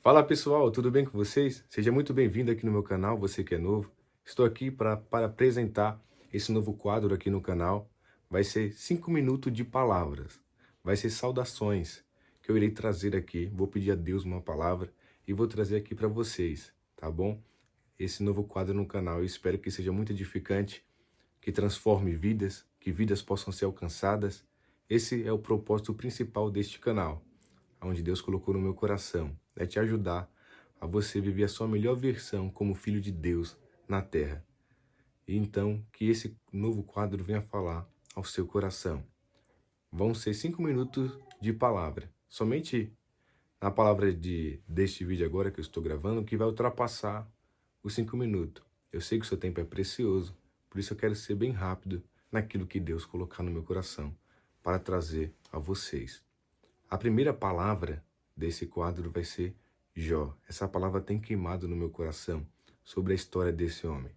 Fala pessoal, tudo bem com vocês? Seja muito bem-vindo aqui no meu canal, você que é novo. Estou aqui para apresentar esse novo quadro aqui no canal. Vai ser 5 minutos de palavras. Vai ser saudações que eu irei trazer aqui. Vou pedir a Deus uma palavra e vou trazer aqui para vocês, tá bom? Esse novo quadro no canal. Eu espero que seja muito edificante, que transforme vidas, que vidas possam ser alcançadas. Esse é o propósito principal deste canal, onde Deus colocou no meu coração, é te ajudar a você viver a sua melhor versão como filho de Deus na terra. E então, que esse novo quadro venha falar ao seu coração. Vão ser 5 minutos de palavra. Somente na palavra deste vídeo agora que eu estou gravando, que vai ultrapassar os 5 minutos. Eu sei que o seu tempo é precioso, por isso eu quero ser bem rápido naquilo que Deus colocar no meu coração para trazer a vocês. A primeira palavra desse quadro vai ser Jó. Essa palavra tem queimado no meu coração sobre a história desse homem.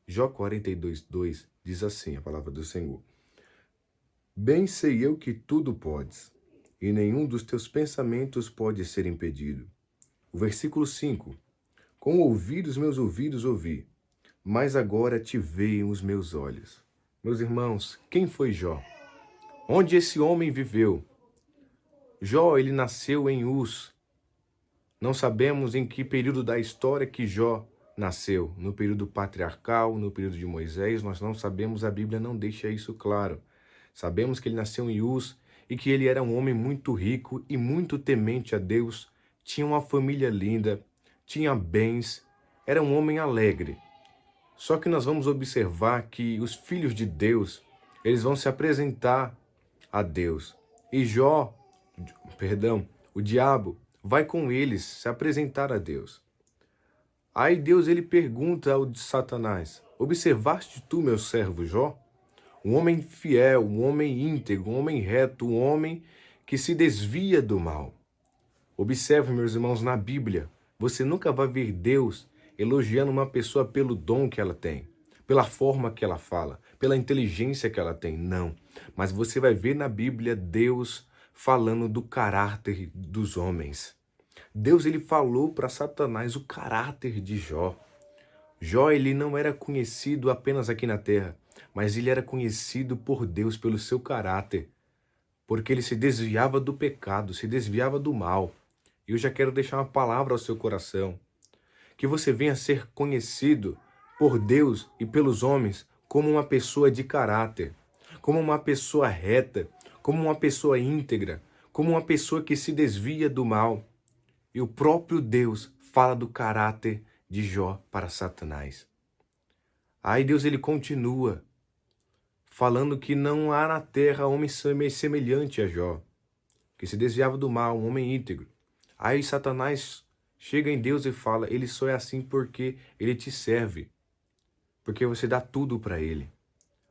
Jó 42:2 diz assim, a palavra do Senhor: Bem sei eu que tudo podes, e nenhum dos teus pensamentos pode ser impedido. O versículo 5: Com meus ouvidos ouvi, mas agora te veem os meus olhos. Meus irmãos, quem foi Jó? Onde esse homem viveu? Jó, ele nasceu em Uz. Não sabemos em que período da história que Jó nasceu. No período patriarcal, no período de Moisés, nós não sabemos, a Bíblia não deixa isso claro. Sabemos que ele nasceu em Uz e que ele era um homem muito rico e muito temente a Deus, tinha uma família linda, tinha bens, era um homem alegre. Só que nós vamos observar que os filhos de Deus, eles vão se apresentar a Deus. E o diabo vai com eles se apresentar a Deus. Aí Deus ele pergunta ao de Satanás: Observaste tu, meu servo Jó? Um homem fiel, um homem íntegro, um homem reto, um homem que se desvia do mal. Observe, meus irmãos, na Bíblia, você nunca vai ver Deus elogiando uma pessoa pelo dom que ela tem, pela forma que ela fala, pela inteligência que ela tem. Não. Mas você vai ver na Bíblia Deus falando do caráter dos homens. Deus ele falou para Satanás o caráter de Jó. Jó ele não era conhecido apenas aqui na terra, mas ele era conhecido por Deus pelo seu caráter, porque ele se desviava do pecado, se desviava do mal. E eu já quero deixar uma palavra ao seu coração, que você venha a ser conhecido por Deus e pelos homens como uma pessoa de caráter, como uma pessoa reta, como uma pessoa íntegra, como uma pessoa que se desvia do mal. E o próprio Deus fala do caráter de Jó para Satanás. Aí Deus ele continua falando que não há na terra homem semelhante a Jó, que se desviava do mal, um homem íntegro. Aí Satanás chega em Deus e fala: ele só é assim porque ele te serve, porque você dá tudo para ele.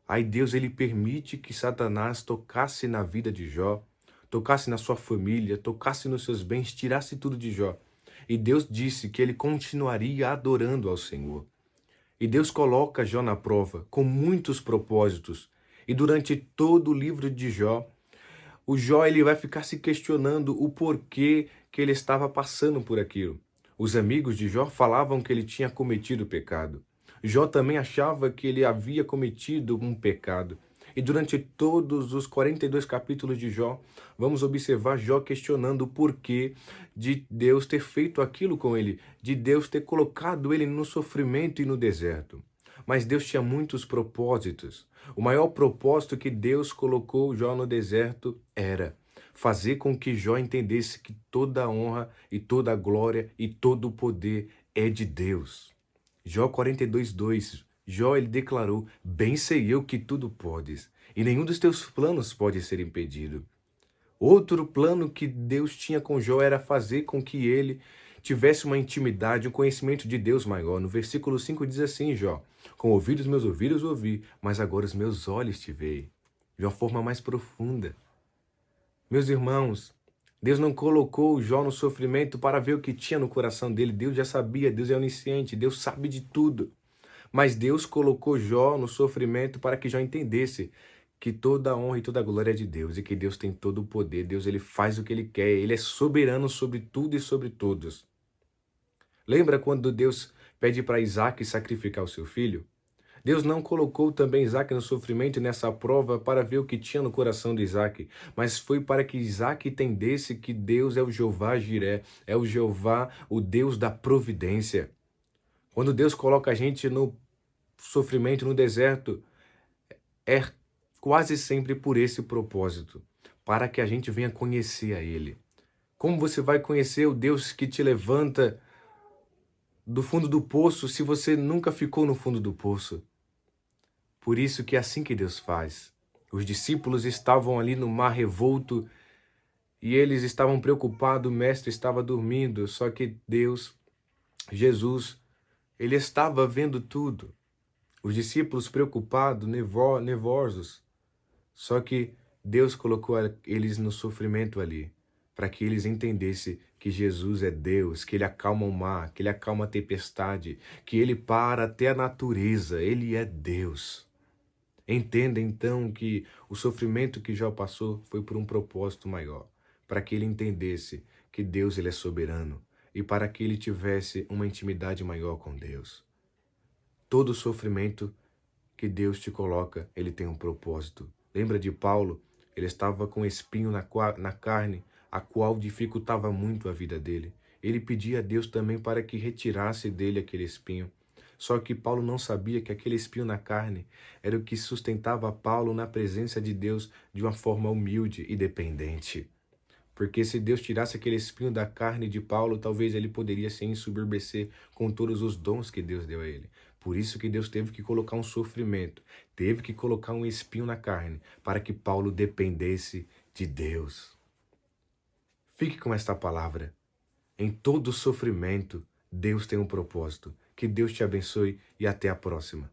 Aí Deus ele permite que Satanás tocasse na vida de Jó, tocasse na sua família, tocasse nos seus bens, tirasse tudo de Jó. E Deus disse que ele continuaria adorando ao Senhor. E Deus coloca Jó na prova com muitos propósitos. E durante todo o livro de Jó, o Jó ele vai ficar se questionando o porquê que ele estava passando por aquilo. Os amigos de Jó falavam que ele tinha cometido pecado. Jó também achava que ele havia cometido um pecado. E durante todos os 42 capítulos de Jó, vamos observar Jó questionando o porquê de Deus ter feito aquilo com ele, de Deus ter colocado ele no sofrimento e no deserto. Mas Deus tinha muitos propósitos. O maior propósito que Deus colocou Jó no deserto era fazer com que Jó entendesse que toda a honra e toda a glória e todo o poder é de Deus. Jó 42:2, Jó ele declarou: Bem sei eu que tudo podes, e nenhum dos teus planos pode ser impedido. Outro plano que Deus tinha com Jó era fazer com que ele tivesse uma intimidade, um conhecimento de Deus maior. No versículo 5 diz assim, Jó: Com ouvidos meus ouvidos ouvi, mas agora os meus olhos te veem. De uma forma mais profunda. Meus irmãos, Deus não colocou Jó no sofrimento para ver o que tinha no coração dele. Deus já sabia, Deus é onisciente, Deus sabe de tudo. Mas Deus colocou Jó no sofrimento para que Jó entendesse que toda a honra e toda a glória é de Deus e que Deus tem todo o poder. Deus ele faz o que ele quer, ele é soberano sobre tudo e sobre todos. Lembra quando Deus pede para Isaac sacrificar o seu filho? Deus não colocou também Isaac no sofrimento e nessa prova para ver o que tinha no coração de Isaac, mas foi para que Isaac entendesse que Deus é o Jeová Jiré, é o Jeová, o Deus da providência. Quando Deus coloca a gente no sofrimento, no deserto, é quase sempre por esse propósito, para que a gente venha conhecer a Ele. Como você vai conhecer o Deus que te levanta do fundo do poço se você nunca ficou no fundo do poço? Por isso que é assim que Deus faz. Os discípulos estavam ali no mar revolto e eles estavam preocupados, o mestre estava dormindo, só que Deus, Jesus, ele estava vendo tudo. Os discípulos preocupados, nervosos, só que Deus colocou eles no sofrimento ali, para que eles entendessem que Jesus é Deus, que Ele acalma o mar, que Ele acalma a tempestade, que Ele para até a natureza, Ele é Deus. Entenda então que o sofrimento que Jó passou foi por um propósito maior, para que ele entendesse que Deus ele é soberano e para que ele tivesse uma intimidade maior com Deus. Todo sofrimento que Deus te coloca, ele tem um propósito. Lembra de Paulo? Ele estava com espinho na carne, a qual dificultava muito a vida dele. Ele pedia a Deus também para que retirasse dele aquele espinho. Só que Paulo não sabia que aquele espinho na carne era o que sustentava Paulo na presença de Deus de uma forma humilde e dependente. Porque se Deus tirasse aquele espinho da carne de Paulo, talvez ele poderia se ensoberbecer com todos os dons que Deus deu a ele. Por isso que Deus teve que colocar um sofrimento, teve que colocar um espinho na carne, para que Paulo dependesse de Deus. Fique com esta palavra. Em todo sofrimento, Deus tem um propósito. Que Deus te abençoe e até a próxima.